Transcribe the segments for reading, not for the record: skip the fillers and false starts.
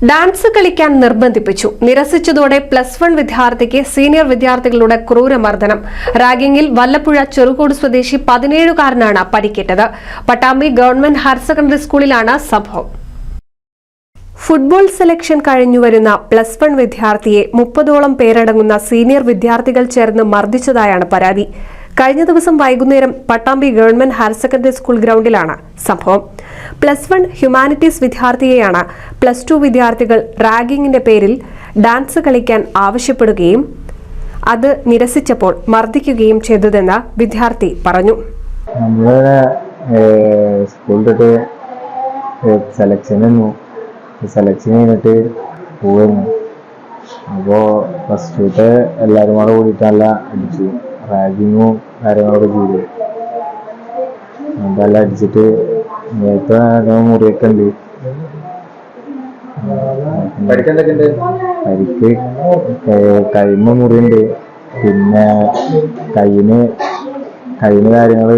Dance കളിക്കാൻ നിർബന്ധിപ്പിച്ചു. നിരസിച്ചതോടെ +1 വിദ്യാർത്ഥിക്ക് senior വിദ്യാർത്ഥികളുടെ ക്രൂരമർദ്ദനം. റാഗിങ്ങിൽ വല്ലപ്പുഴ ചെറുകോട് സ്വദേശി 17-കാരനാണ് പരിക്കേറ്റത്. പട്ടാമ്പി ഗവൺമെന്റ് ഹയർ സെക്കൻഡറി സ്കൂളിലാണ് സംഭവം. ഫുട്ബോൾ സെലക്ഷൻ കഴിഞ്ഞുവരുന്ന +1 വിദ്യാർത്ഥിയെ 30ഓളം പേരടങ്ങുന്ന സീനിയർ വിദ്യാർത്ഥികൾ ചേർന്ന് മർദ്ദിച്ചതായാണ് പരാതി. കഴിഞ്ഞ ദിവസം വൈകുന്നേരം Pattambi government higher secondary school ഗ്രൗണ്ടിലാണ് സംഭവം. +1 ഹ്യൂമാനിറ്റീസ് വിദ്യാർത്ഥിയെയാണ് +2 വിദ്യാർത്ഥികൾ റാഗിങ്ങിന്റെ പേരിൽ ഡാൻസ് കളിക്കാൻ ആവശ്യപ്പെടുകയും അത് നിരസിച്ചപ്പോൾ മർദ്ദിക്കുകയും ചെയ്തതെന്ന് വിദ്യാർത്ഥി പറഞ്ഞു. സെലക്ഷൻ കഴിഞ്ഞിട്ട് പോവുന്നു. അപ്പോൾ ഫസ്റ്റത്തെ എല്ലാവരും കൂടെ കൂടിയിട്ടല്ല അടിച്ചു. റാഗിങ്ങും കാര്യങ്ങളൊക്കെ ചെയ്തു. അതെല്ലാം അടിച്ചിട്ട് നേരത്തെ മുറിയൊക്കെ ഉണ്ട്. പരിക്ക് കൈമ മുറിയുണ്ട്. പിന്നെ കയ്യിന് കാര്യങ്ങൾ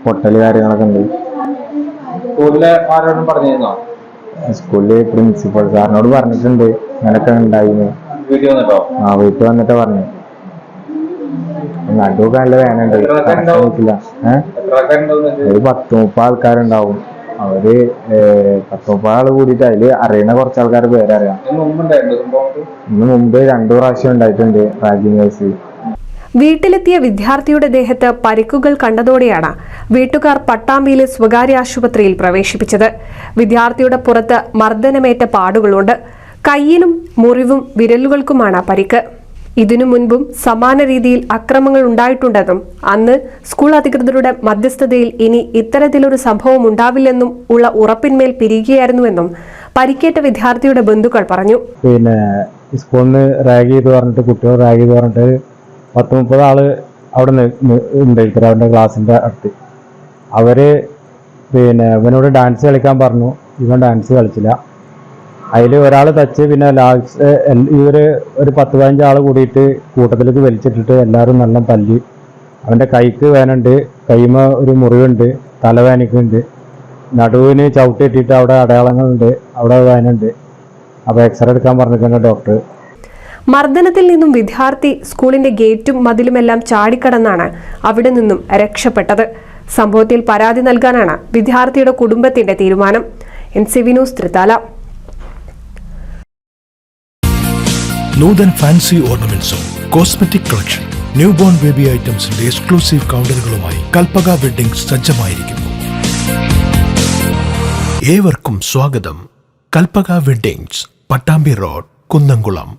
പൊട്ടല് കാര്യങ്ങളൊക്കെ ഉണ്ട്. സ്കൂളില് പ്രിൻസിപ്പൽ സാറിനോട് പറഞ്ഞിട്ടുണ്ട് ഇങ്ങനൊക്കെ ഉണ്ടായിരുന്നു. വീട്ടിൽ വന്നിട്ട് പറഞ്ഞു. നടുവൊക്കെ നല്ല വേനുണ്ട്. ഒരു 10-30 ആൾക്കാരുണ്ടാവും. അവര് 10-30 ആള് കൂടിയിട്ട് അതില് അറിയുന്ന കുറച്ച് ആൾക്കാർ പേരറിയാം. ഇന്ന് മുമ്പ് 2 പ്രാവശ്യം ഉണ്ടായിട്ടുണ്ട് റാഗിങ് കേസ്. വീട്ടിലെത്തിയ വിദ്യാർത്ഥിയുടെ ദേഹത്ത് പരിക്കുകൾ കണ്ടതോടെയാണ് വീട്ടുകാർ പട്ടാമ്പിയിലെ സ്വകാര്യ ആശുപത്രിയിൽ പ്രവേശിപ്പിച്ചത്. വിദ്യാർത്ഥിയുടെ പുറത്ത് മർദ്ദനമേറ്റ പാടുകളുണ്ട്. കയ്യിലും മുറിവും വിരലുകൾക്കുമാണ് പരിക്ക്. ഇതിനു മുൻപും സമാന രീതിയിൽ അക്രമങ്ങൾ ഉണ്ടായിട്ടുണ്ടെന്നും അന്ന് സ്കൂൾ അധികൃതരുടെ മധ്യസ്ഥതയിൽ ഇനി ഇത്തരത്തിലൊരു സംഭവം ഉണ്ടാവില്ലെന്നും ഉള്ള ഉറപ്പിന്മേൽ പിരിയുകയായിരുന്നുവെന്നും പരിക്കേറ്റ വിദ്യാർത്ഥിയുടെ ബന്ധുക്കൾ പറഞ്ഞു. പിന്നെ സ്കൂളിന് റാഗ് ചെയ്ത് പറഞ്ഞിട്ട് കുട്ടികൾ റാഗ് ചെയ്ത് പറഞ്ഞിട്ട് 10-30 ആള് അവിടെ ഉണ്ടായിരിക്കും അവരുടെ ക്ലാസ്സിന്റെ അടുത്ത്. അവര് പിന്നെ ഇവനോട് ഡാൻസ് കളിക്കാൻ പറഞ്ഞു. ഇവൻ ഡാൻസ് കളിച്ചില്ല. അതിൽ ഒരാൾ തച്ച്. പിന്നെ ലാസ്റ്റ് ഇവര് ഒരു 10-15 ആള് കൂടിയിട്ട് കൂട്ടത്തിലേക്ക് വലിച്ചിട്ടിട്ട് എല്ലാവരും നല്ല തല്ലി. അവന്റെ കൈക്ക് വേനുണ്ട്, കൈമ ഒരു മുറിവുണ്ട്, തലവേനക്കുണ്ട്, നടുവിന് ചവിട്ടിയിട്ടിട്ട് അവിടെ അടയാളങ്ങളുണ്ട്, അവിടെ വേനുണ്ട്. അപ്പോൾ എക്സ്റേ എടുക്കാൻ പറഞ്ഞിട്ടുണ്ട് ഡോക്ടർ. മർദ്ദനത്തിൽ നിന്നും വിദ്യാർത്ഥി സ്കൂളിന്റെ ഗേറ്റും മതിലുമെല്ലാം ചാടിക്കടന്നാണ് അവിടെ നിന്നും രക്ഷപ്പെട്ടത്. സംഭവത്തിൽ പരാതി നൽകാനാണ് വിദ്യാർത്ഥിയുടെ കുടുംബത്തിന്റെ തീരുമാനം. NCV news Thrithala. Nuthan fancy ഓർണമെന്റ്സും cosmetic collection, new born baby ഐറ്റംസിന്റെ എക്സ്ക്ലൂസീവ് കൗണ്ടറുകളുമായി കൽപ്പക വെഡ്ഡിംഗ്സ് സജ്ജമായിരിക്കുന്നു. ഏവർക്കും സ്വാഗതം. Kalpaka weddings, Pattambi road, Kunnamkulam.